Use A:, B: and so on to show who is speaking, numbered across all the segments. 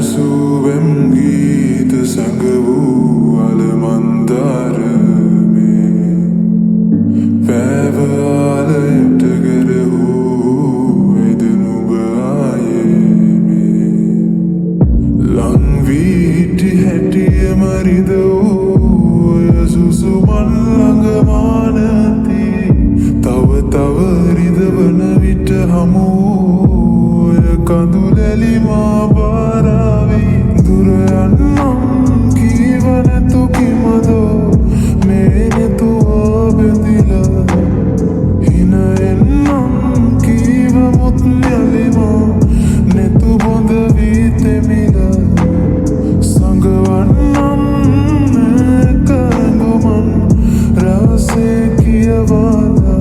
A: ඇසුවෙම් ගීත සැඟ වූ අලමන්දාරමේ පැවආලයට ගැරහූ එද නුඹ ආයේමේ ලංවීටි හැටිය මරිද වූ ඔය සුසුමන් ළඟමා නැති තව තව රිදවන විට හමු ඔය කඳුලැලි මා බාරාවී දුර යන්නම් කීව නැතු කිමදෝ මේ නැතුවා බැඳිලා හින එන්නම් කීව මුත් යලිමා නැතු බොඳ වී තෙමිලා සඟවන්නම් නැකඟුමන් රවසේ කියවාලා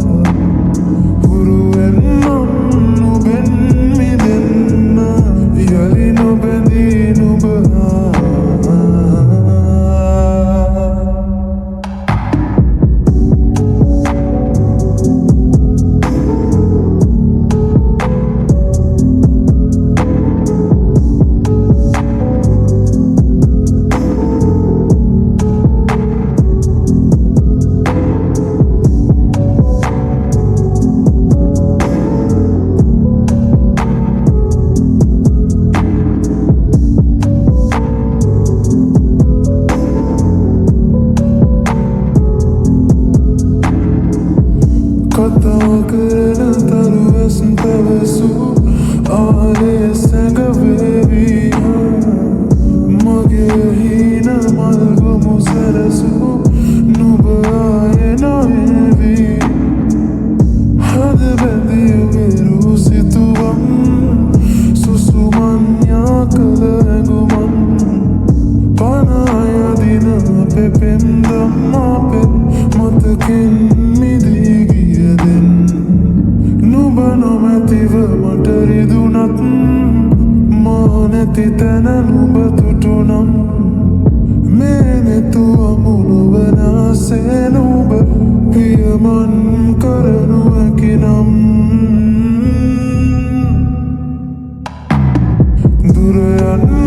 A: හුරු එන්නම් නුබෙන් මිදෙන්න යලි නොබැඳී නුඹ කතා කරන තරුවැසන් පැවසූ ආලේ සැඟවේවී මගේ හීන මල්ගොමු සැරසූ නුඹ ආය නොඑවී හද බැඳියුවෙරු සිතුවම් සුසුමන්යා කළ ඇඟුමන් පනායදින පෙපෙම් දම්මා පෙත් මතකින් මිදී නුඹ නොමැතිව මට රිදුනත් මා නැති තැන නුඹ තුටුනම් මේ නැතුවමු නොවනාසේ නුඹ පියමන් කරනු හැකිනම් දුර යන්න